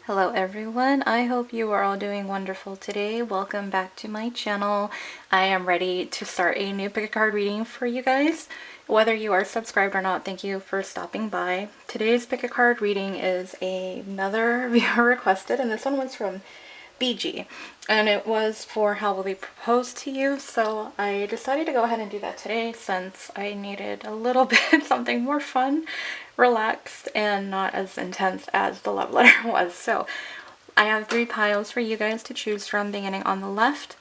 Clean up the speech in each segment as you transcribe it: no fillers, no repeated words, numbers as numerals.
Hello everyone, I hope you are all doing wonderful today. Welcome back to my channel. I am ready to start a new pick a card reading for you guys. Whether you are subscribed or not, thank you for stopping by. Today's pick a card reading is another viewer requested, and this one was from BG, and it was for how will they propose to you. So I decided to go ahead and do that today since I needed a little bit something more fun, relaxed, and not as intense as the love letter was. So I have 3 piles for you guys to choose from, beginning on the left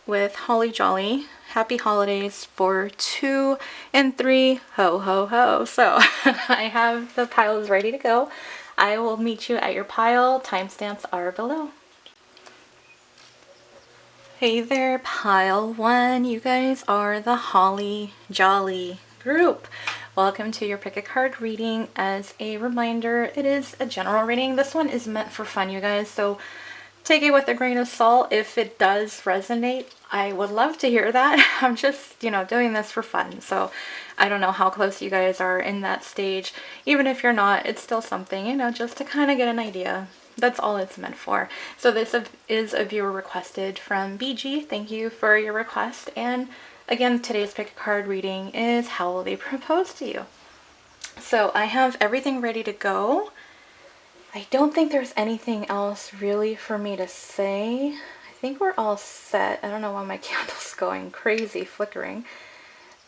with Holly Jolly, Happy Holidays for 2 and 3, ho ho ho. So I have the piles ready to go. I will meet you at your pile. Timestamps are below. Hey there, pile 1. You guys are the Holly Jolly group. Welcome to your pick a card reading. As a reminder, it is a general reading. This one is meant for fun, you guys, so take it with a grain of salt. If it does resonate, I would love to hear that. I'm just, doing this for fun, so I don't know how close you guys are in that stage. Even if you're not, it's still something, just to kind of get an idea. That's all it's meant for. So this is a viewer requested from BG. Thank you for your request. And again, today's pick a card reading is how will they propose to you? So I have everything ready to go. I don't think there's anything else really for me to say. I think we're all set. I don't know why my candle's going crazy flickering.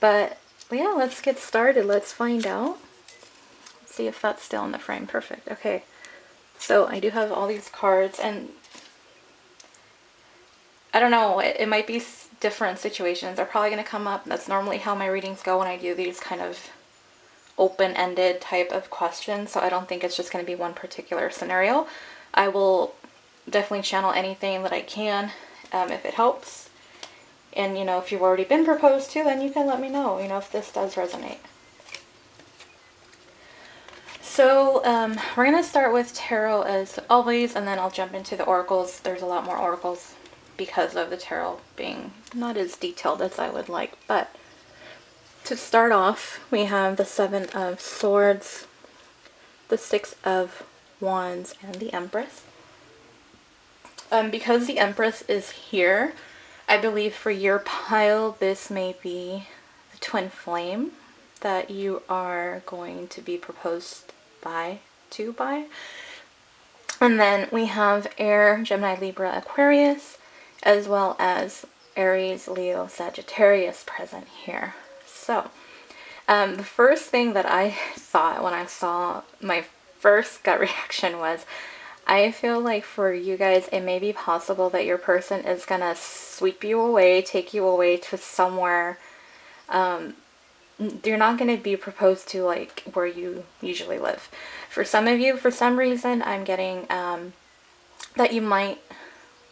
But yeah, let's get started. Let's find out. Let's see if that's still in the frame. Perfect. Okay. So I do have all these cards, and I don't know, it might be different situations are probably going to come up. That's normally how my readings go when I do these kind of open-ended type of questions, so I don't think it's just going to be one particular scenario. I will definitely channel anything that I can if it helps. And, if you've already been proposed to, then you can let me know, if this does resonate. So we're going to start with tarot as always, and then I'll jump into the oracles. There's a lot more oracles because of the tarot being not as detailed as I would like. But to start off, we have the 7 of Swords, the 6 of Wands, and the Empress. Because the Empress is here, I believe for your pile, this may be the twin flame that you are going to be proposed by. And then we have Air, Gemini, Libra, Aquarius, as well as Aries, Leo, Sagittarius present here. So the first thing that I thought when I saw my first gut reaction was, I feel like for you guys, it may be possible that your person is going to sweep you away, take you away to somewhere. You're not going to be proposed to like where you usually live. For some of you, for some reason, I'm getting that you might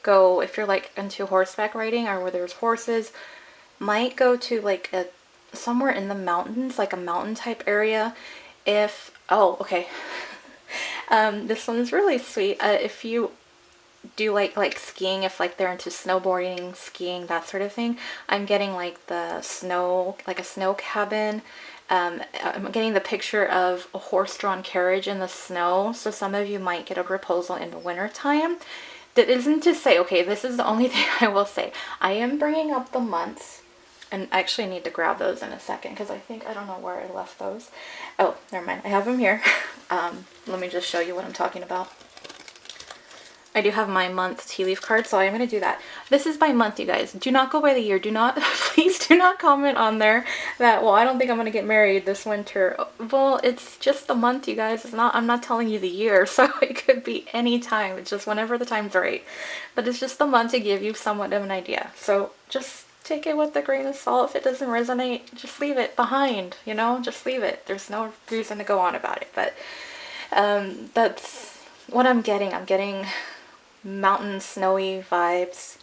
go, if you're like into horseback riding or where there's horses, might go to like somewhere in the mountains, like a mountain type area. This one's really sweet. If you do like skiing, if like they're into snowboarding, skiing, that sort of thing, I'm getting like the snow, like a snow cabin. I'm getting the picture of a horse-drawn carriage in the snow. So some of you might get a proposal in the winter time. That isn't to say, okay, this is the only thing I will say. I am bringing up the months, and I actually need to grab those in a second because I don't know where I left those. Oh, never mind. I have them here. Let me just show you what I'm talking about. I do have my month tea leaf card, so I'm going to do that. This is by month, you guys. Do not go by the year. Do not, please do not comment on there that, well, I don't think I'm going to get married this winter. Well, it's just the month, you guys. I'm not telling you the year, so it could be any time. It's just whenever the time's right. But it's just the month to give you somewhat of an idea. So just take it with a grain of salt. If it doesn't resonate, just leave it behind, just leave it. There's no reason to go on about it. But that's what I'm getting. I'm getting mountain snowy vibes.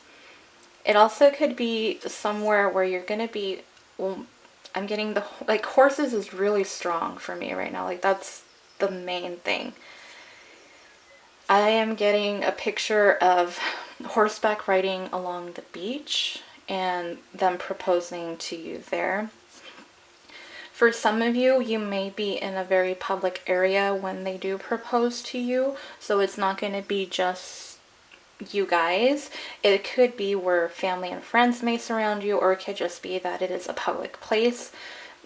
It also could be somewhere where you're gonna be, well, I'm getting the, like, horses is really strong for me right now. Like, that's the main thing. I am getting a picture of horseback riding along the beach and them proposing to you there. For some of you, you may be in a very public area when they do propose to you, so it's not going to be just you guys. It could be where family and friends may surround you, or it could just be that it is a public place.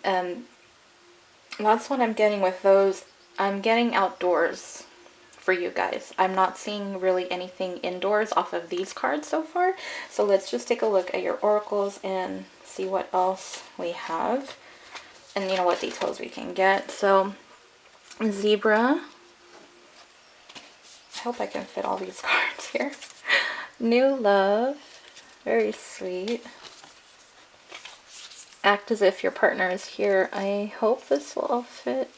That's what I'm getting with those. I'm getting outdoors for you guys. I'm not seeing really anything indoors off of these cards so far. So let's just take a look at your oracles and see what else we have. And you know what details we can get. So zebra. I hope I can fit all these cards here. New love. Very sweet. Act as if your partner is here. I hope this will all fit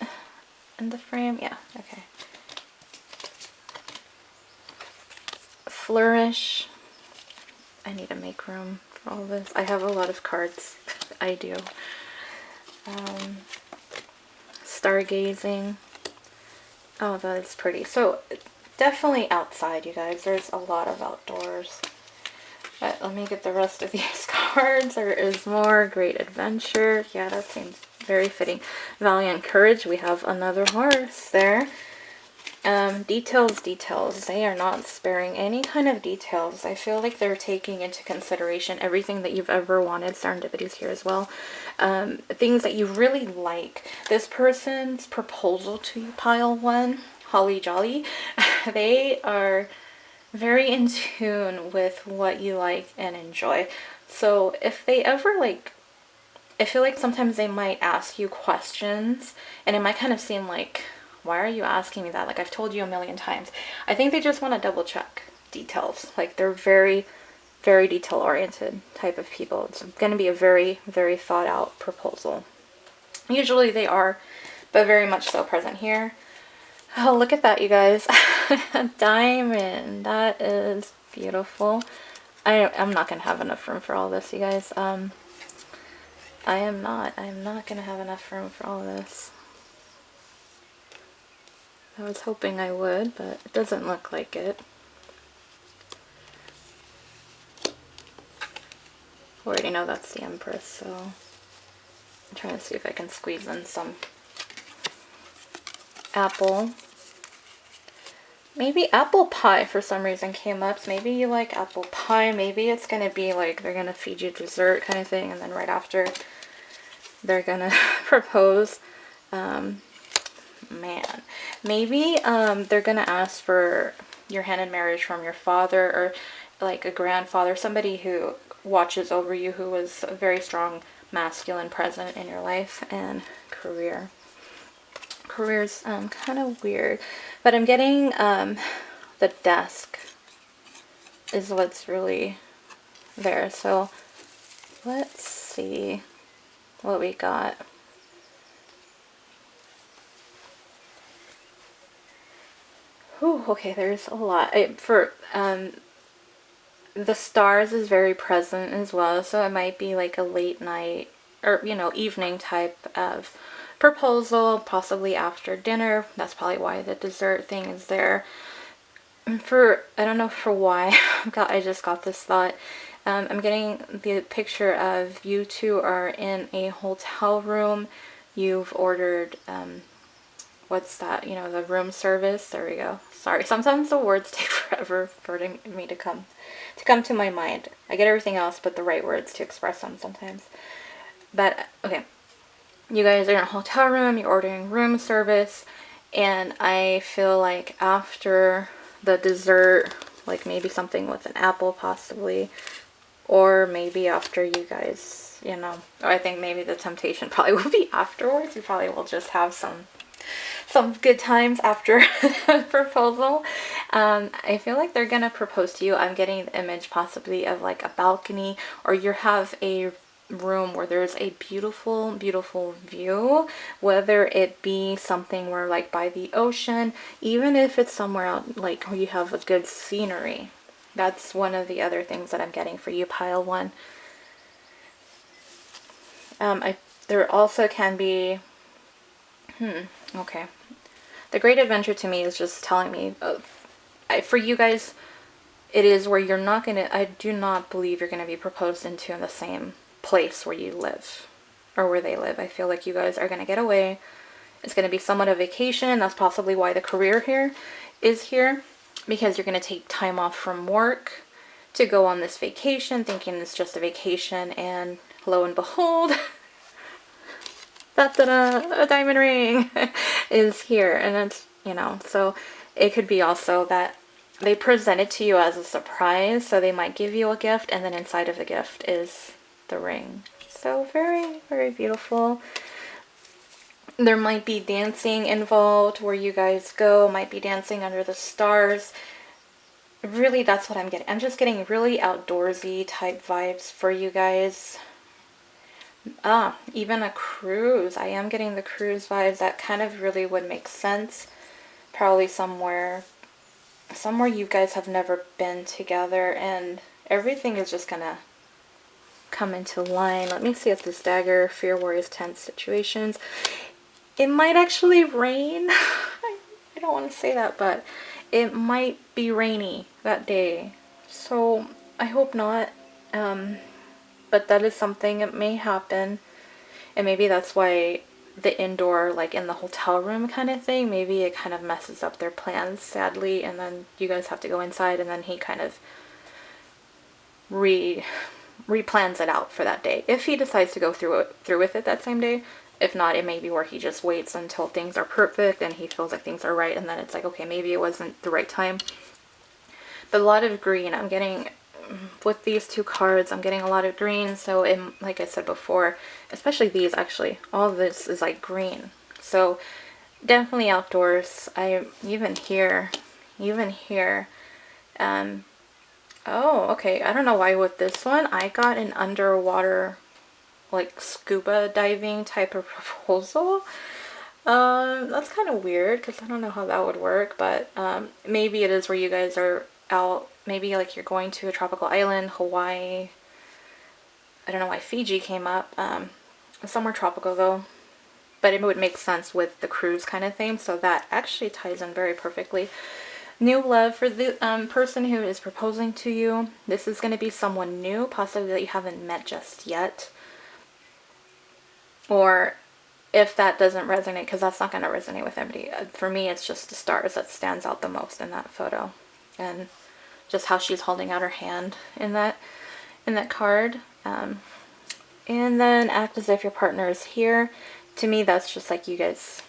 in the frame. Yeah, okay. Flourish. I need to make room for all this. I have a lot of cards. I do. Stargazing. Oh, that is pretty. So definitely outside, you guys. There's a lot of outdoors. But let me get the rest of these cards. There is more. Great adventure. Yeah, that seems very fitting. Valiant courage. We have another horse there. Details, details. They are not sparing any kind of details. I feel like they're taking into consideration everything that you've ever wanted. Serendipity's here as well. Things that you really like. This person's proposal to you, pile one, holly jolly. They are very in tune with what you like and enjoy. So if they ever like, I feel like sometimes they might ask you questions and it might kind of seem like, why are you asking me that? Like I've told you a million times. I think they just want to double check details. Like they're very, very detail oriented type of people. It's going to be a very, very thought out proposal. Usually they are, but very much so present here. Oh, look at that, you guys. A diamond. That is beautiful. I'm not going to have enough room for all this, you guys. I'm not going to have enough room for all this. I was hoping I would, but it doesn't look like it. I already know that's the Empress, so I'm trying to see if I can squeeze in some apple. Maybe apple pie for some reason came up. So maybe you like apple pie. Maybe it's going to be like they're going to feed you dessert kind of thing, and then right after they're going to propose. Man, maybe they're gonna ask for your hand in marriage from your father, or like a grandfather, somebody who watches over you, who was a very strong masculine present in your life. And career's kind of weird, but I'm getting the desk is what's really there. So let's see what we got. Ooh, okay, there's a lot. The stars is very present as well, so it might be like a late night or, you know, evening type of proposal, possibly after dinner. That's probably why the dessert thing is there. I don't know for why, I just got this thought. I'm getting the picture of you two are in a hotel room. You've ordered, what's that? You know, the room service. There we go. Sorry, sometimes the words take forever for me to come to my mind. I get everything else but the right words to express them sometimes. But okay, you guys are in a hotel room, you're ordering room service, and I feel like after the dessert, like maybe something with an apple possibly, or maybe after you guys, you know, or I think maybe the temptation probably will be afterwards. You probably will just have some good times after the proposal. I feel like they're gonna propose to you. I'm getting the image possibly of like a balcony, or you have a room where there's a beautiful, beautiful view, whether it be something where like by the ocean, even if it's somewhere out like where you have a good scenery. That's one of the other things that I'm getting for you, pile one. There also can be, okay. The Great Adventure to me is just telling me, for you guys, it is where you're not going to, I do not believe you're going to be proposed into in the same place where you live. or where they live. I feel like you guys are going to get away. It's going to be somewhat a vacation. That's possibly why the career here is here, because you're going to take time off from work to go on this vacation thinking it's just a vacation, and lo and behold, a diamond ring is here. And it's, you know, so it could be also that they present it to you as a surprise, so they might give you a gift, and then inside of the gift is the ring. So very, very beautiful. There might be dancing involved where you guys go, might be dancing under the stars. Really, that's what I'm getting. I'm just getting really outdoorsy type vibes for you guys. Even a cruise. I am getting the cruise vibes. That kind of really would make sense. Probably somewhere you guys have never been together, and everything is just gonna come into line. Let me see if this dagger, fear, worries, tense situations. It might actually rain. I don't want to say that, but it might be rainy that day. So I hope not. But that is something that may happen. And maybe that's why the indoor, like in the hotel room kind of thing, maybe it kind of messes up their plans, sadly. And then you guys have to go inside, and then he kind of replans it out for that day. If he decides to go through with it that same day. If not, it may be where he just waits until things are perfect and he feels like things are right, and then it's like, okay, maybe it wasn't the right time. But a lot of green. I'm getting, with these two cards, I'm getting a lot of green. So like I said before, especially these, actually, all of this is like green. So definitely outdoors. I even here, oh, okay. I don't know why with this one, I got an underwater, like scuba diving type of proposal. That's kind of weird because I don't know how that would work, but maybe it is where you guys are out, maybe like you're going to a tropical island, Hawaii. I don't know why Fiji came up. Somewhere tropical though, but it would make sense with the cruise kind of thing, so that actually ties in very perfectly. New love for the person who is proposing to you. This is going to be someone new, possibly that you haven't met just yet. Or if that doesn't resonate, because that's not going to resonate with everybody. For me, it's just the stars that stands out the most in that photo. And just how she's holding out her hand in that card. And then act as if your partner is here. To me, that's just like you guys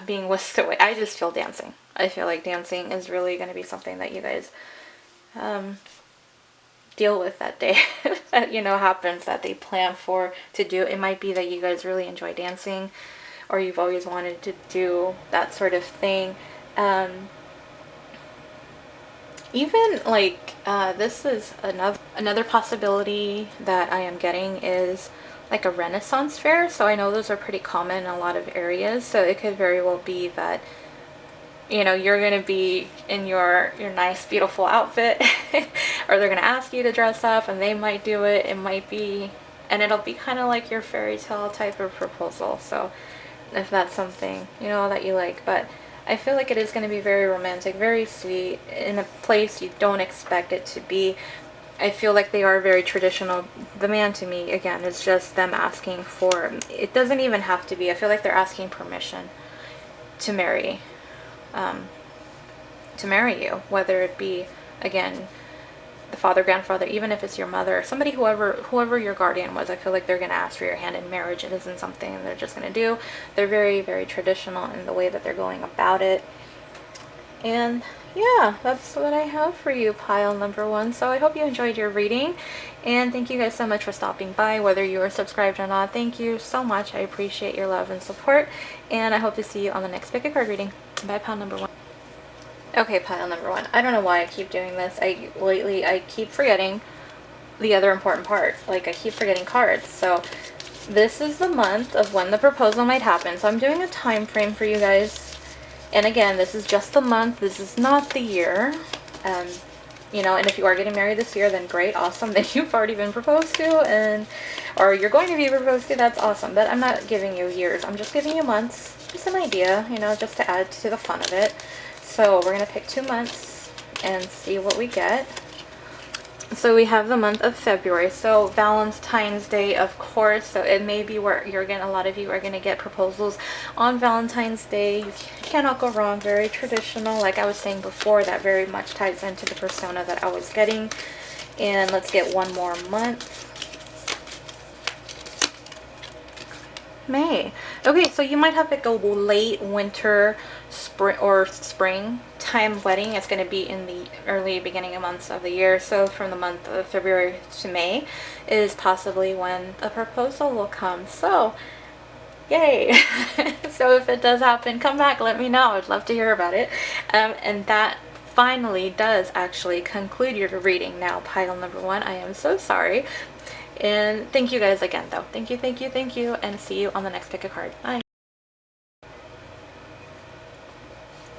being whisked away. I just feel dancing. I feel like dancing is really going to be something that you guys deal with that day. That, you know, happens, that they plan for to do. It might be that you guys really enjoy dancing, or you've always wanted to do that sort of thing. Even like this is another possibility that I am getting is like a Renaissance fair. So I know those are pretty common in a lot of areas, so it could very well be that, you know, you're going to be in your nice beautiful outfit or they're going to ask you to dress up and they might do it. It might be, and it'll be kind of like your fairy tale type of proposal. So if that's something, you know, that you like. But I feel like it is going to be very romantic, very sweet, in a place you don't expect it to be. I feel like they are very traditional. The man, to me, again, is just them asking for, it doesn't even have to be, I feel like they're asking permission to marry you, whether it be, again, the father, grandfather, even if it's your mother, somebody, whoever your guardian was. I feel like they're going to ask for your hand in marriage. It isn't something they're just going to do. They're very, very traditional in the way that they're going about it. And yeah, that's what I have for you, pile number one. So I hope you enjoyed your reading, and thank you guys so much for stopping by, whether you are subscribed or not. Thank you so much. I appreciate your love and support, and I hope to see you on the next pick a card reading. Bye, pile number one. Okay, pile number one. I don't know why I keep doing this. Lately I keep forgetting the other important part. Like, I keep forgetting cards. So this is the month of when the proposal might happen. So I'm doing a time frame for you guys. And again, this is just the month. This is not the year. You know, and if you are getting married this year, then great, awesome. Then you've already been proposed to, or you're going to be proposed to. That's awesome. But I'm not giving you years. I'm just giving you months. Just an idea, you know, just to add to the fun of it. So we're going to pick 2 months and see what we get. So we have the month of February. So Valentine's Day, of course. So it may be where you're gonna, a lot of you are gonna get proposals on Valentine's Day. You cannot go wrong. Very traditional. Like I was saying before, that very much ties into the persona that I was getting. And let's get one more month. May. Okay, so you might have like a late winter, spring time wedding. It's going to be in the early beginning of months of the year. So from the month of February to May is possibly when a proposal will come. So yay. So if it does happen, come back, let me know. I'd love to hear about it. And that finally does actually conclude your reading. Now, pile number one, I am so sorry. And thank you guys again, though. Thank you, thank you, thank you. And see you on the next pick a card. Bye.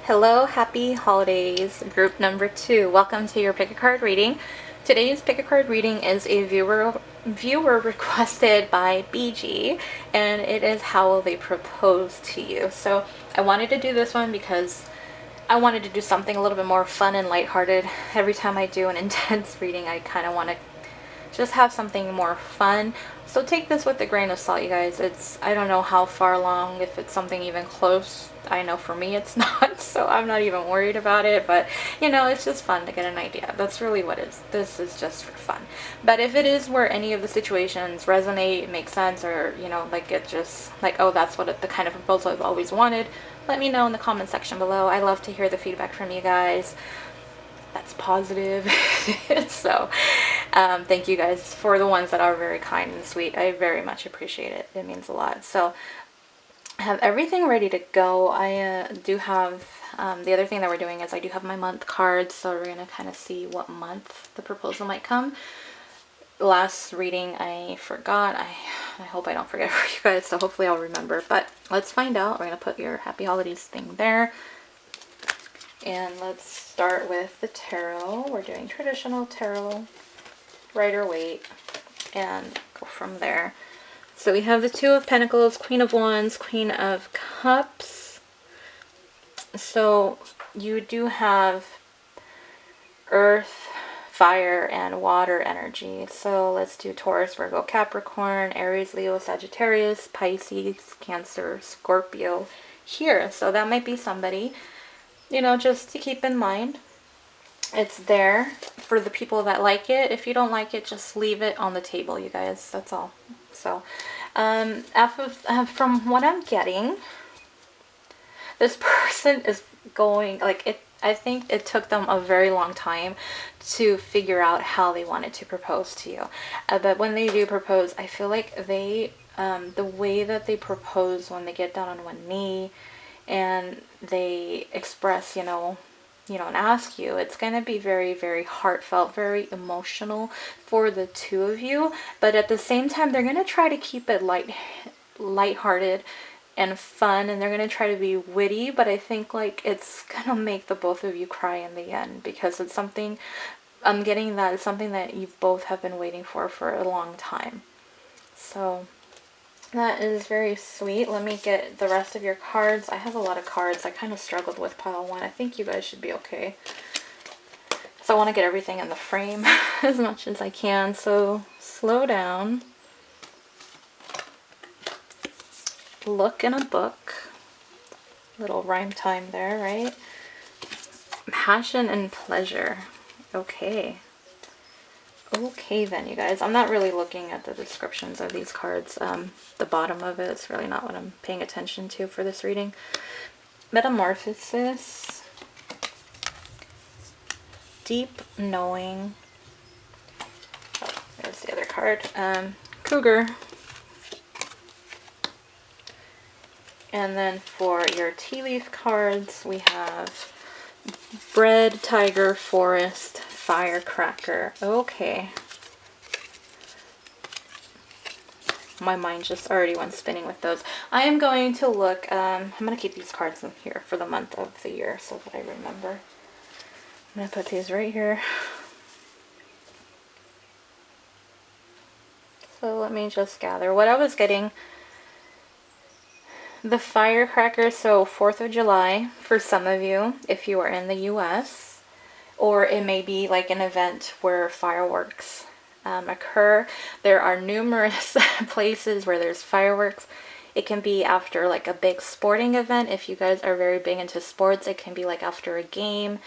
Hello, happy holidays, group number 2. Welcome to your pick a card reading. Today's pick a card reading is a viewer requested by BG, and it is how will they propose to you. So I wanted to do this one because I wanted to do something a little bit more fun and lighthearted. Every time I do an intense reading, I kind of want to just have something more fun. So take this with a grain of salt, you guys. I don't know how far along, if it's something even close. I know for me it's not, so I'm not even worried about it, but you know, it's just fun to get an idea. That's really what it is. This is just for fun. But if it is where any of the situations resonate, make sense, or you know, like it just like, oh, that's what the kind of proposal I've always wanted, let me know in the comment section below. I love to hear the feedback from you guys. That's positive. So thank you guys for the ones that are very kind and sweet. I very much appreciate it. It means a lot. So I have everything ready to go. I do have the other thing that we're doing is I do have my month cards, so we're gonna kind of see what month the proposal might come. Last reading I forgot. I hope I don't forget for you guys, so hopefully I'll remember, but let's find out. We're gonna put your happy holidays thing there. And let's start with the tarot. We're doing traditional tarot, Rider-Waite, and go from there. So we have the Two of Pentacles, Queen of Wands, Queen of Cups. So you do have Earth, Fire, and Water energy. So let's do Taurus, Virgo, Capricorn, Aries, Leo, Sagittarius, Pisces, Cancer, Scorpio here. So that might be somebody, you know, just to keep in mind. It's there for the people that like it. If you don't like it, just leave it on the table, you guys. That's all. So from what I'm getting, this person is going, like, it. I think it took them a very long time to figure out how they wanted to propose to you. But when they do propose, I feel like they, the way that they propose when they get down on one knee and they express, you know, and ask you, it's going to be very, very heartfelt, very emotional for the two of you. But at the same time, they're going to try to keep it lighthearted and fun, and they're going to try to be witty, but I think like it's going to make the both of you cry in the end, because it's something, I'm getting that it's something that you both have been waiting for a long time. So that is very sweet. Let me get the rest of your cards. I have a lot of cards. I kind of struggled with pile 1. I think you guys should be okay. So I want to get everything in the frame as much as I can. So slow down. Look in a book. Little rhyme time there, right? Passion and pleasure. Okay. Okay then, you guys. I'm not really looking at the descriptions of these cards. The bottom of it is really not what I'm paying attention to for this reading. Metamorphosis. Deep knowing. Oh, there's the other card. Cougar. And then for your tea leaf cards, we have Bread, Tiger, Forest, Firecracker. Okay. My mind just already went spinning with those. I am going to look, I'm going to keep these cards in here for the month of the year so that I remember. I'm going to put these right here. So let me just gather. What I was getting, the firecracker, so 4th of July for some of you, if you are in the US. or it may be like an event where fireworks occur. There are numerous places where there's fireworks. It can be after like a big sporting event. If you guys are very big into sports, it can be like after a game.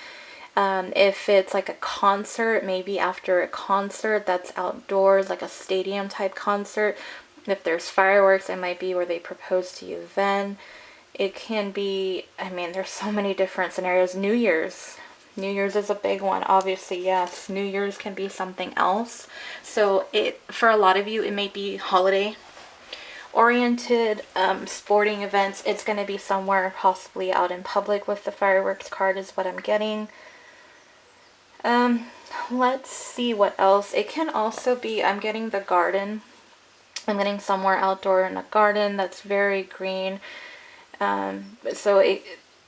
If it's like a concert, maybe after a concert that's outdoors, like a stadium type concert. If there's fireworks, it might be where they propose to you then. It can be, I mean, there's so many different scenarios. New Year's. New Year's is a big one, obviously, yes. New Year's can be something else. So for a lot of you, it may be holiday oriented, sporting events. It's going to be somewhere possibly out in public with the fireworks card is what I'm getting. Let's see what else. It can also be, I'm getting the garden. I'm getting somewhere outdoor in a garden that's very green. So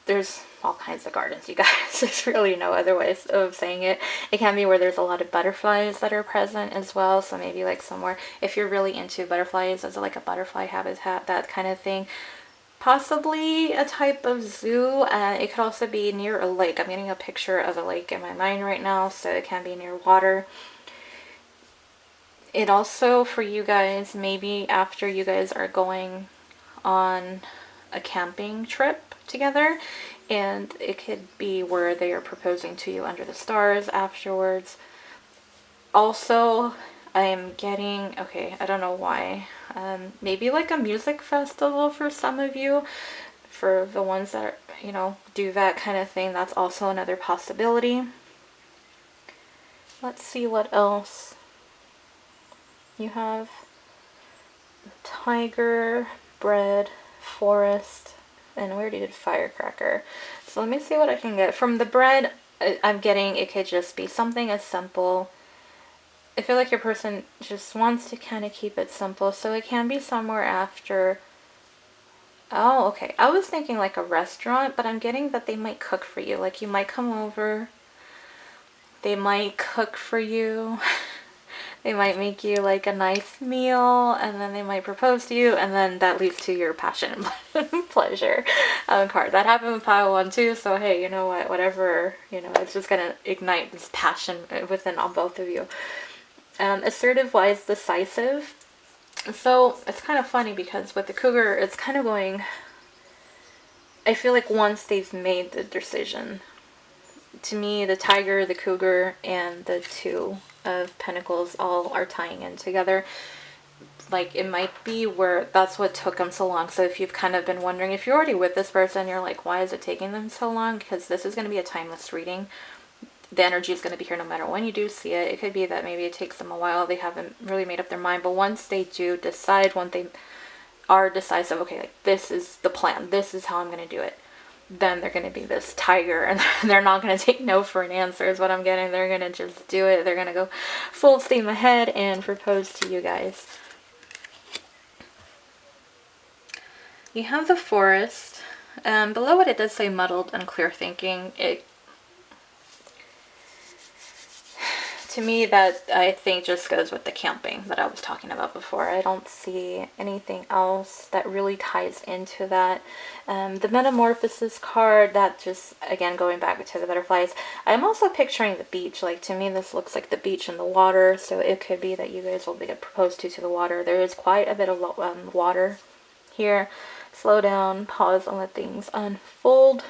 there's all kinds of gardens, you guys. There's really no other ways of saying it. It can be where there's a lot of butterflies that are present as well. So maybe like somewhere, if you're really into butterflies, as like a butterfly habitat, that kind of thing. Possibly a type of zoo. It could also be near a lake. I'm getting a picture of a lake in my mind right now, so it can be near water. It also, for you guys, maybe after you guys are going on a camping trip together, and it could be where they are proposing to you under the stars afterwards. Also, I'm getting, okay, I don't know why, maybe like a music festival for some of you, for the ones that are, you know, do that kind of thing. That's also another possibility. Let's see what else. You have tiger, bread, forest, and we already did firecracker. So let me see what I can get. From the bread, I'm getting it could just be something as simple. I feel like your person just wants to kind of keep it simple, so it can be somewhere after. Oh, okay. I was thinking like a restaurant, but I'm getting that they might cook for you. Like you might come over, they might cook for you. They might make you like a nice meal, and then they might propose to you, and then that leads to your passion and pleasure card. That happened with pile 1 too, so hey, you know what, whatever, you know, it's just gonna ignite this passion within all both of you. Assertive, wise, decisive. So it's kind of funny because with the cougar, it's kind of going, I feel like once they've made the decision, to me, the tiger, the cougar, and the 2 of Pentacles all are tying in together. Like it might be where that's what took them so long. So if you've kind of been wondering, if you're already with this person, you're like, why is it taking them so long? Because this is going to be a timeless reading. The energy is going to be here no matter when you do see it. It could be that maybe it takes them a while. They haven't really made up their mind. But once they do decide, once they are decisive, okay, like this is the plan. This is how I'm going to do it. Then they're going to be this tiger, and they're not going to take no for an answer is what I'm getting. They're going to just do it. They're going to go full steam ahead and propose to you guys. You have the forest. Below it, it does say muddled and clear thinking. To me, that I think just goes with the camping that I was talking about before. I don't see anything else that really ties into that. The Metamorphosis card, that just, again, going back to the butterflies. I'm also picturing the beach. Like, to me, this looks like the beach and the water, so it could be that you guys will be proposed to the water. There is quite a bit of water here. Slow down, pause, and let things unfold.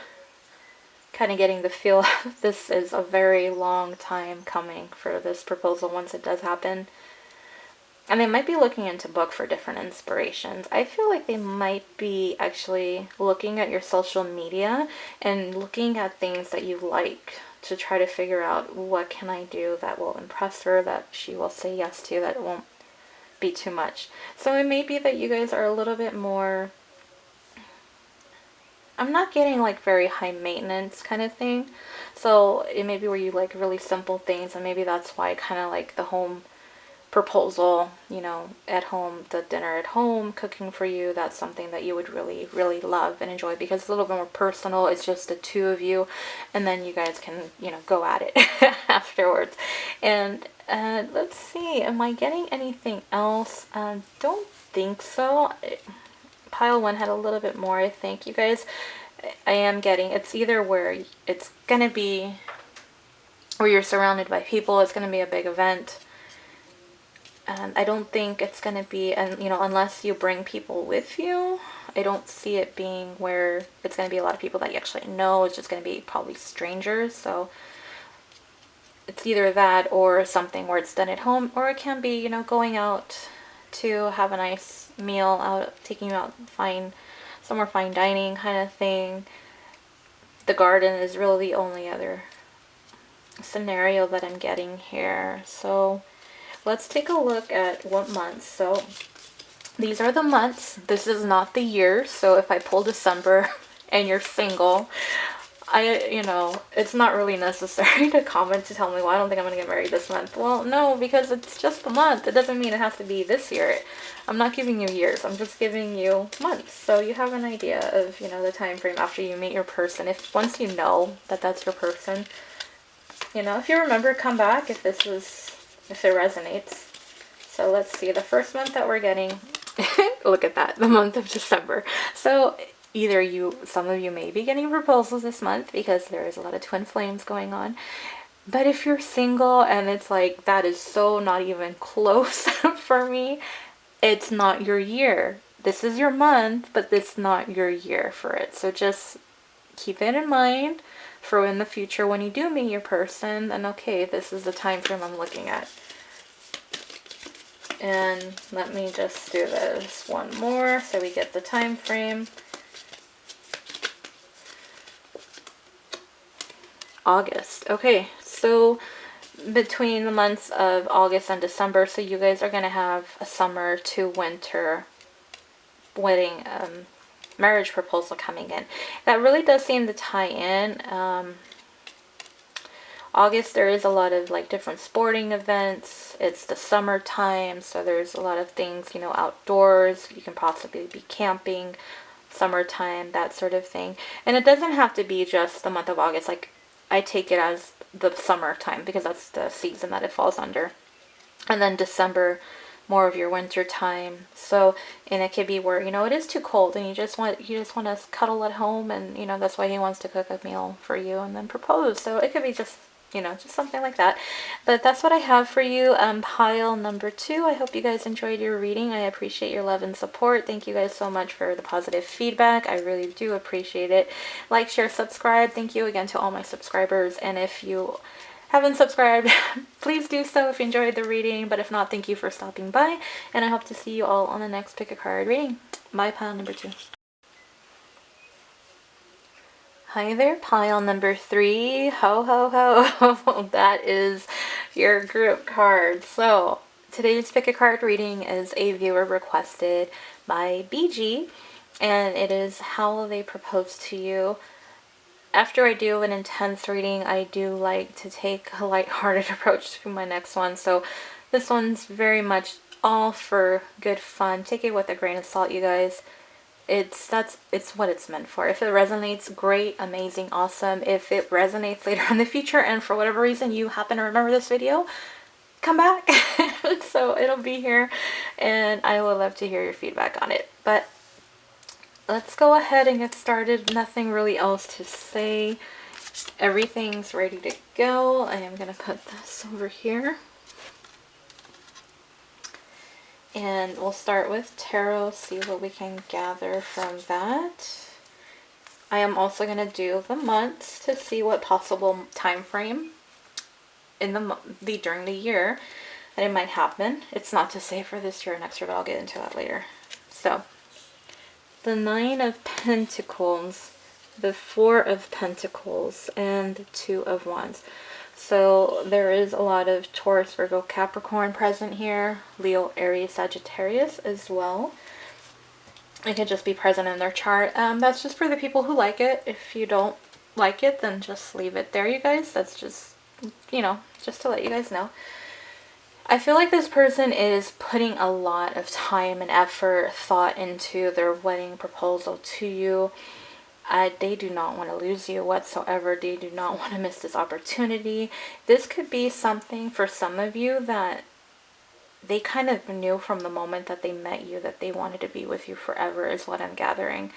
Kind of getting the feel this is a very long time coming for this proposal once it does happen. And they might be looking into book for different inspirations. I feel like they might be actually looking at your social media and looking at things that you like to try to figure out what can I do that will impress her, that she will say yes to, that won't be too much. So it may be that you guys are a little bit more, I'm not getting like very high maintenance kind of thing. So it may be where you like really simple things, and maybe that's why kind of like the home proposal, you know, at home, the dinner at home, cooking for you, that's something that you would really, really love and enjoy because it's a little bit more personal. It's just the 2 of you, and then you guys can, you know, go at it afterwards. And let's see, am I getting anything else? Don't think so. Pile 1 had a little bit more, I think. You guys, I am getting, it's either where it's gonna be or you're surrounded by people. It's going to be a big event. And I don't think it's going to be, and you know, unless you bring people with you, I don't see it being where it's going to be a lot of people that you actually know. It's just going to be probably strangers. So it's either that or something where it's done at home, or it can be, you know, going out to have a nice meal out, taking you out, somewhere fine dining kind of thing. The garden is really the only other scenario that I'm getting here. So let's take a look at what months. So these are the months. This is not the year. So if I pull December and you're single, you know, it's not really necessary to comment to tell me, well, I don't think I'm going to get married this month. Well, no, because it's just the month. It doesn't mean it has to be this year. I'm not giving you years. I'm just giving you months. So you have an idea of, you know, the time frame after you meet your person. If once you know that that's your person, you know, if you remember, come back if it resonates. So let's see, the first month that we're getting, look at that, the month of December. So either some of you may be getting proposals this month because there is a lot of twin flames going on. But if you're single and it's like, that is so not even close for me, it's not your year. This is your month, but it's not your year for it. So just keep it in mind for in the future when you do meet your person, then okay, this is the time frame I'm looking at. And let me just do this one more so we get the time frame. August. Okay, so between the months of August and December, so you guys are going to have a summer to winter wedding marriage proposal coming in. That really does seem to tie in. August, there is a lot of like different sporting events. It's the summertime, so there's a lot of things, you know, outdoors. You can possibly be camping, summertime, that sort of thing. And it doesn't have to be just the month of August. Like, I take it as the summertime because that's the season that it falls under. And then December, more of your winter time. So, and it could be where, you know, it is too cold and you just want to cuddle at home, and you know that's why he wants to cook a meal for you and then propose. So it could be just, you know, just something like that. But that's what I have for you, pile number 2. I hope you guys enjoyed your reading. I appreciate your love and support. Thank you guys so much for the positive feedback. I really do appreciate it. Like, share, subscribe. Thank you again to all my subscribers. And if you haven't subscribed, please do so if you enjoyed the reading. But if not, thank you for stopping by. And I hope to see you all on the next pick a card reading. Bye, pile number 2. Hi there, pile number 3. Ho, ho, ho. That is your group card. So today's pick a card reading is a viewer requested by BG, and it is how will they propose to you. After I do an intense reading, I do like to take a lighthearted approach to my next one. So this one's very much all for good fun. Take it with a grain of salt, you guys. It's what it's meant for. If it resonates, great, amazing, awesome. If it resonates later in the future and for whatever reason you happen to remember this video, come back. So it'll be here and I would love to hear your feedback on it. But let's go ahead and get started. Nothing really else to say. Everything's ready to go. I am going to put this over here. And we'll start with tarot, see what we can gather from that. I am also going to do the months to see what possible time frame in during the year that it might happen. It's not to say for this year or next year, but I'll get into that later. So, the 9 of Pentacles, the 4 of Pentacles, and the 2 of Wands. So there is a lot of Taurus, Virgo, Capricorn present here. Leo, Aries, Sagittarius as well. It could just be present in their chart. That's just for the people who like it. If you don't like it, then just leave it there, you guys. That's just, you know, just to let you guys know. I feel like this person is putting a lot of time and effort, thought into their wedding proposal to you. They do not want to lose you whatsoever. They do not want to miss this opportunity. This could be something for some of you that they kind of knew from the moment that they met you that they wanted to be with you forever, is what I'm gathering.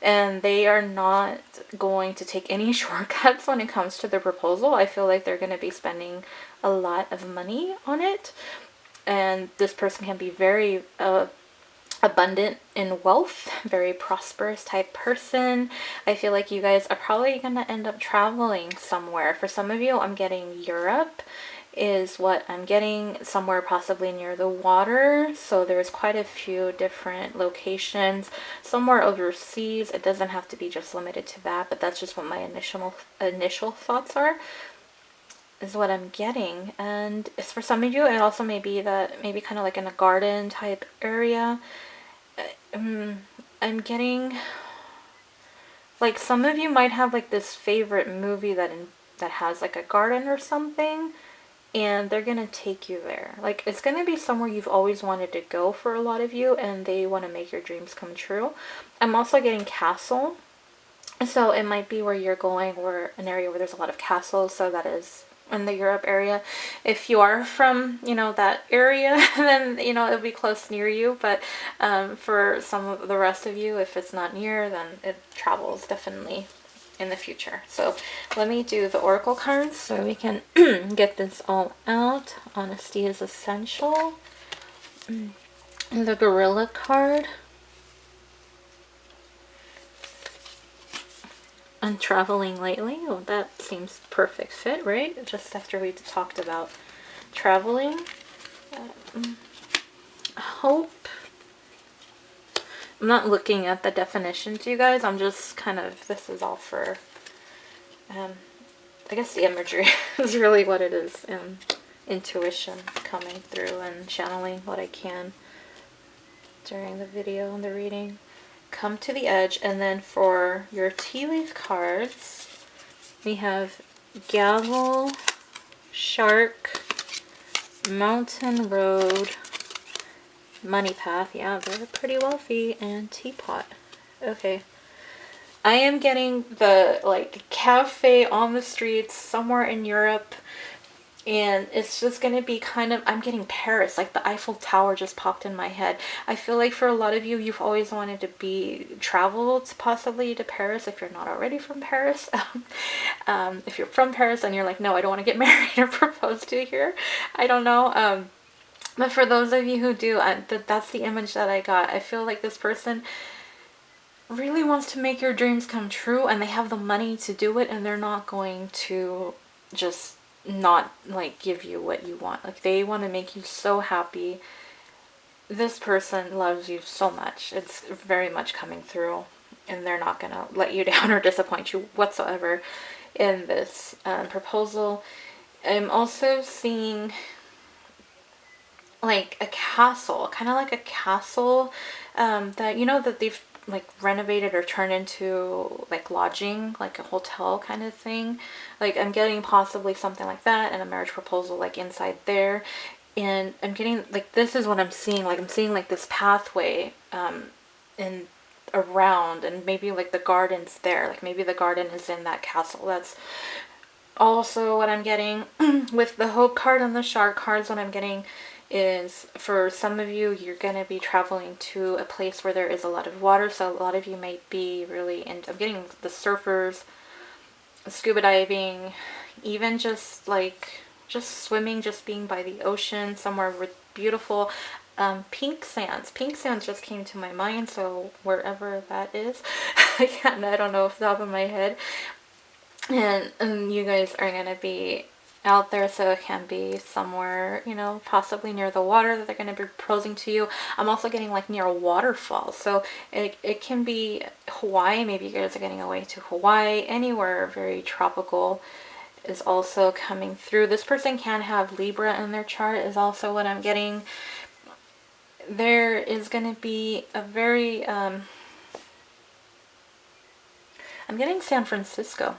and they are not going to take any shortcuts when it comes to the proposal. I feel like they're going to be spending a lot of money on it, and this person can be very abundant in wealth, very prosperous type person. I feel like you guys are probably going to end up traveling somewhere. For some of you, I'm getting Europe is what I'm getting, somewhere possibly near the water. So there's quite a few different locations, somewhere overseas. It doesn't have to be just limited to that, but that's just what my initial thoughts are, is what I'm getting. And it's for some of you, it also may be that maybe kind of like in a garden type area. I'm getting like some of you might have like this favorite movie that has like a garden or something, and they're gonna take you there. Like it's gonna be somewhere you've always wanted to go for a lot of you, and they want to make your dreams come true. I'm also getting castle, so it might be where you're going, or an area where there's a lot of castles. So that is in the Europe area. If you are from, that area, then, it'll be close near you. But for some of the rest of you, if it's not near, then it travels definitely in the future. So let me do the oracle cards so we can get this all out. Honesty is essential. The gorilla card. And traveling lately. Well, that seems perfect fit, right? Just after we talked about traveling. Hope. I'm not looking at the definitions, you guys. I'm just kind of, this is all for, I guess the imagery is really what it is. Intuition coming through and channeling what I can during the video and the reading. Come to the edge. And then for your tea leaf cards, we have gavel, shark, mountain road, money path. Yeah, they're pretty wealthy. And teapot. Okay. I am getting the like cafe on the streets somewhere in Europe. And it's just going to be kind of, I'm getting Paris, like the Eiffel Tower just popped in my head. I feel like for a lot of you, you've always wanted to travel to possibly to Paris if you're not already from Paris. If you're from Paris and you're like, no, I don't want to get married or proposed to here. I don't know. But for those of you who do, that's the image that I got. I feel like this person really wants to make your dreams come true, and they have the money to do it, and they're not going to just not like give you what you want. Like they want to make you so happy. This person loves you so much. It's very much coming through, and they're not gonna let you down or disappoint you whatsoever in this proposal. I'm also seeing like a castle, kind of like a castle that that they've like renovated or turned into like lodging, like a hotel kind of thing. Like I'm getting possibly something like that, and a marriage proposal like inside there. And I'm getting like, this is what I'm seeing. Like I'm seeing like this pathway in around, and maybe like the garden's there. Like maybe the garden is in that castle. That's also what I'm getting. With the hope card and the shark cards, what I'm getting is for some of you, you're going to be traveling to a place where there is a lot of water. So a lot of you might be really into, I'm getting the surfers, scuba diving, even just swimming, just being by the ocean, somewhere with beautiful pink sands. Pink sands just came to my mind, so wherever that is. I don't know off the top of my head. And you guys are going to be out there, so it can be somewhere, possibly near the water that they're going to be proposing to you. I'm also getting like near a waterfall, so it can be Hawaii. Maybe you guys are getting away to Hawaii. Anywhere very tropical is also coming through. This person can have Libra in their chart, is also what I'm getting. There is going to be a very I'm getting San Francisco.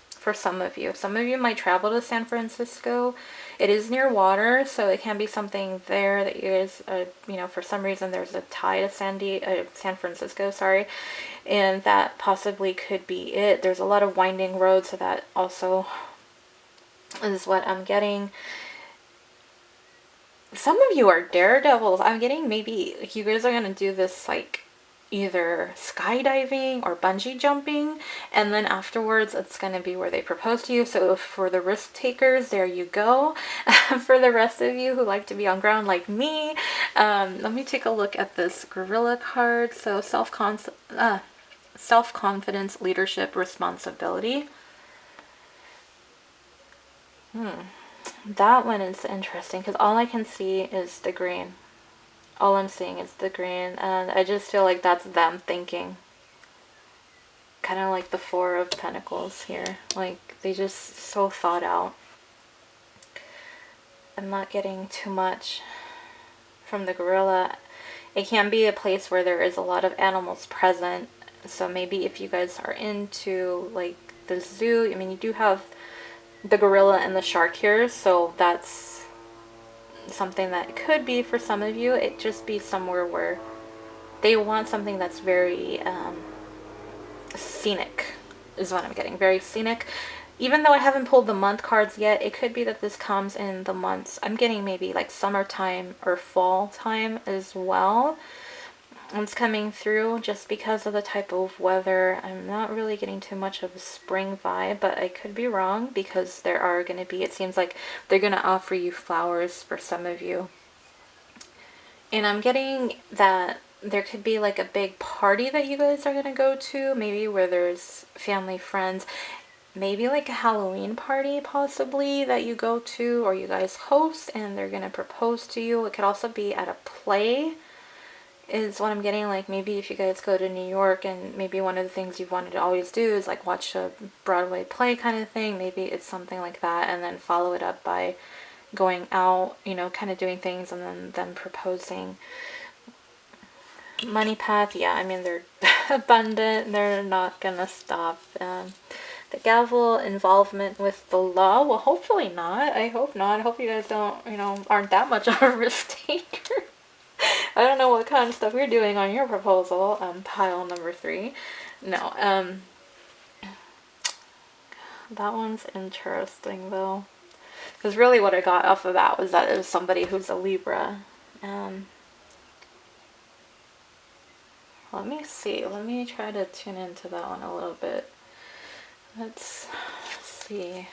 For some of you. Some of you might travel to San Francisco. It is near water, so it can be something there that you guys, for some reason there's a tie to San Francisco, sorry, and that possibly could be it. There's a lot of winding roads, so that also is what I'm getting. Some of you are daredevils. I'm getting maybe like you guys are going to do this like either skydiving or bungee jumping, and then afterwards it's going to be where they propose to you. So for the risk takers, there you go. For the rest of you who like to be on ground like me, let me take a look at this gorilla card. So self-confidence, leadership, responsibility. That one is interesting because all I can see is the green. All I'm seeing is the green, and I just feel like that's them thinking. Kind of like the Four of Pentacles here. Like, they just so thought out. I'm not getting too much from the gorilla. It can be a place where there is a lot of animals present. So maybe if you guys are into like the zoo, I mean, you do have the gorilla and the shark here, so that's something that could be for some of you. It just be somewhere where they want something that's very scenic is what I'm getting. Very scenic. Even though I haven't pulled the month cards yet, it could be that this comes in the months. I'm getting maybe like summertime or fall time as well. It's coming through just because of the type of weather. I'm not really getting too much of a spring vibe, but I could be wrong because there are going to be, it seems like they're going to offer you flowers for some of you. And I'm getting that there could be like a big party that you guys are going to go to, maybe where there's family, friends, maybe like a Halloween party possibly that you go to or you guys host and they're going to propose to you. It could also be at a play is what I'm getting. Like maybe if you guys go to New York and maybe one of the things you've wanted to always do is like watch a Broadway play kind of thing. Maybe it's something like that, and then follow it up by going out, you know, kind of doing things and then them proposing. Money path, yeah, I mean, they're abundant. They're not gonna stop. The gavel, involvement with the law, well, hopefully not. I hope not. I hope you guys don't, you know, aren't that much of a risk taker. I don't know what kind of stuff you're doing on your proposal, pile number 3. No, that one's interesting though. Because really what I got off of that was that it was somebody who's a Libra. Let me see. Let me try to tune into that one a little bit. Let's see.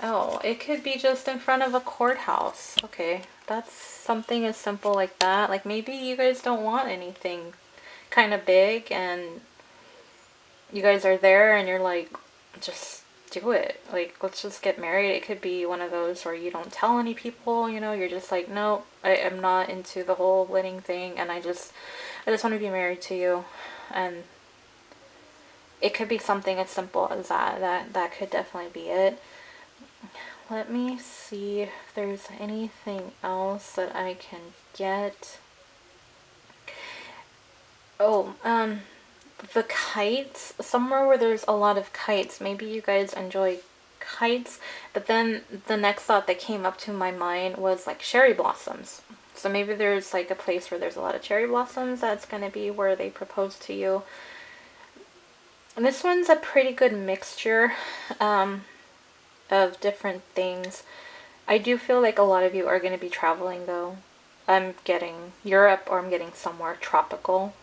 Oh, it could be just in front of a courthouse. Okay, that's something as simple like that. Like maybe you guys don't want anything kind of big and you guys are there and you're like, just do it. Like, let's just get married. It could be one of those where you don't tell any people, you know, you're just like, no, I'm not into the whole wedding thing and I just want to be married to you. And it could be something as simple as that. That could definitely be it. Let me see if there's anything else that I can get. Oh, the kites. Somewhere where there's a lot of kites. Maybe you guys enjoy kites. But then the next thought that came up to my mind was like cherry blossoms. So maybe there's like a place where there's a lot of cherry blossoms. That's going to be where they propose to you. And this one's a pretty good mixture of different things. I do feel like a lot of you are going to be traveling though. I'm getting Europe or I'm getting somewhere tropical.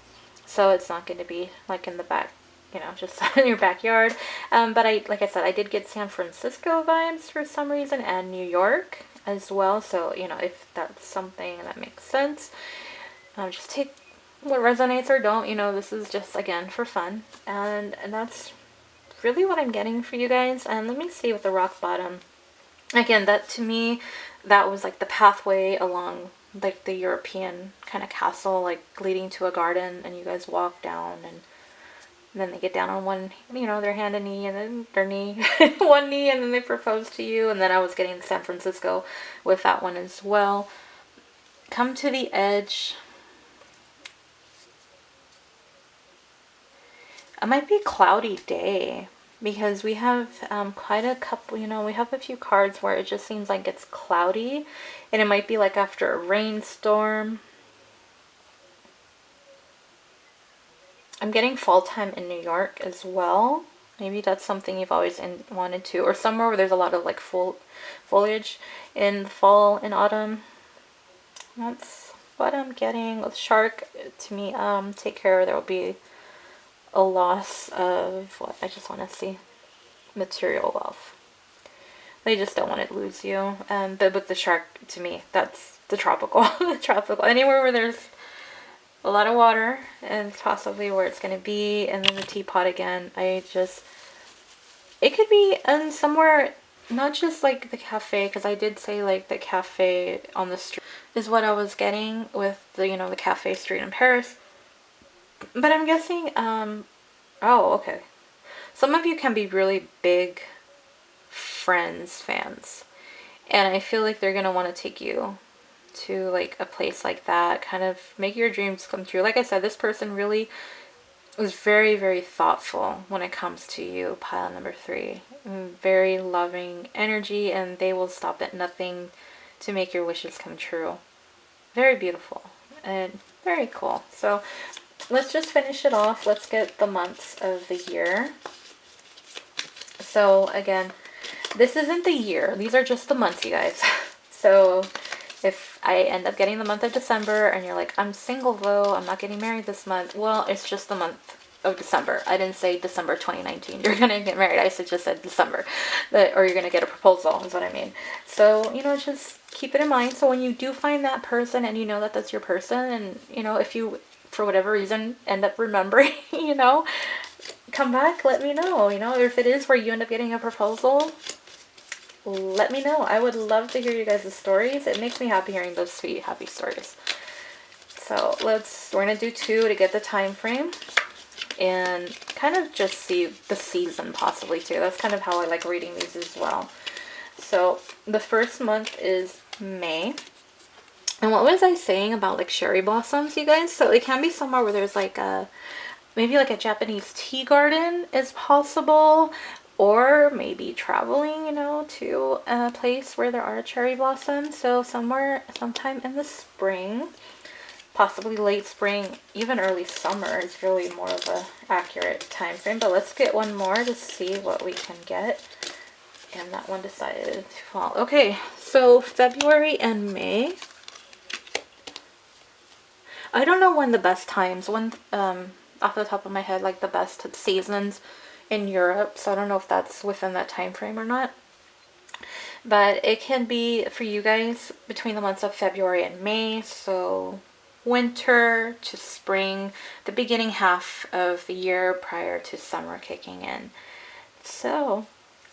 So it's not going to be like in the back, you know, just in your backyard. But like I said, I did get San Francisco vibes for some reason and New York as well. So, you know, if that's something that makes sense, just take what resonates or don't. You know, this is just, again, for fun. And that's really what I'm getting for you guys. And let me see with the rock bottom. Again, that to me, that was like the pathway along like the European kind of castle, like leading to a garden, and you guys walk down and then they get down on one, you know, their hand and knee and then their knee, one knee, and then they propose to you. And then I was getting San Francisco with that one as well. Come to the edge. It might be cloudy day because we have quite a couple, you know, we have a few cards where it just seems like it's cloudy and it might be like after a rainstorm. I'm getting fall time in New York as well. Maybe that's something you've always wanted to, or somewhere where there's a lot of like foliage in the fall and autumn. That's what I'm getting with shark. To me, take care. There will be a loss of what I just want to see, material wealth. They just don't want to lose you. But with the shark, to me, that's the tropical, tropical. Anywhere where there's a lot of water and possibly where it's going to be, and then the teapot again. It could be somewhere, not just like the cafe, because I did say like the cafe on the street is what I was getting with the, the cafe street in Paris. But I'm guessing, oh, okay. Some of you can be really big Friends fans, and I feel like they're going to want to take you to like a place like that, kind of make your dreams come true. Like I said, this person really was very, very thoughtful when it comes to you, pile number 3. Very loving energy, and they will stop at nothing to make your wishes come true. Very beautiful and very cool. So let's just finish it off. Let's get the months of the year. So again, this isn't the year. These are just the months, you guys. So if I end up getting the month of December and you're like, I'm single though, I'm not getting married this month. Well, it's just the month of December. I didn't say December 2019. You're going to get married. I just said December. Or you're going to get a proposal is what I mean. So, just keep it in mind. So when you do find that person and you know that that's your person, and, if you, for whatever reason, end up remembering, come back, let me know, if it is where you end up getting a proposal, let me know. I would love to hear you guys' stories. It makes me happy hearing those sweet, happy stories. So we're going to do 2 to get the time frame and kind of just see the season possibly too. That's kind of how I like reading these as well. So the first month is May. And what was I saying about like cherry blossoms, you guys? So it can be somewhere where there's like maybe like a Japanese tea garden is possible, or maybe traveling, to a place where there are cherry blossoms. So sometime in the spring, possibly late spring, even early summer is really more of a accurate time frame. But let's get one more to see what we can get. And that one decided to fall. Okay, so February and May. I don't know when the best times, off the top of my head, like the best seasons in Europe. So I don't know if that's within that time frame or not. But it can be for you guys between the months of February and May. So winter to spring, the beginning half of the year prior to summer kicking in. So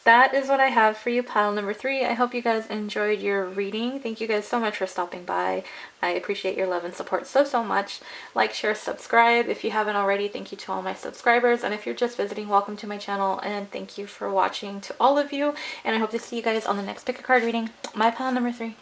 that is what I have for you, pile number 3. I hope you guys enjoyed your reading. Thank you guys so much for stopping by. I appreciate your love and support so much. Like, share, subscribe if you haven't already. Thank you to all my subscribers. And if you're just visiting, welcome to my channel. And thank you for watching to all of you. And I hope to see you guys on the next pick a card reading. My pile number 3.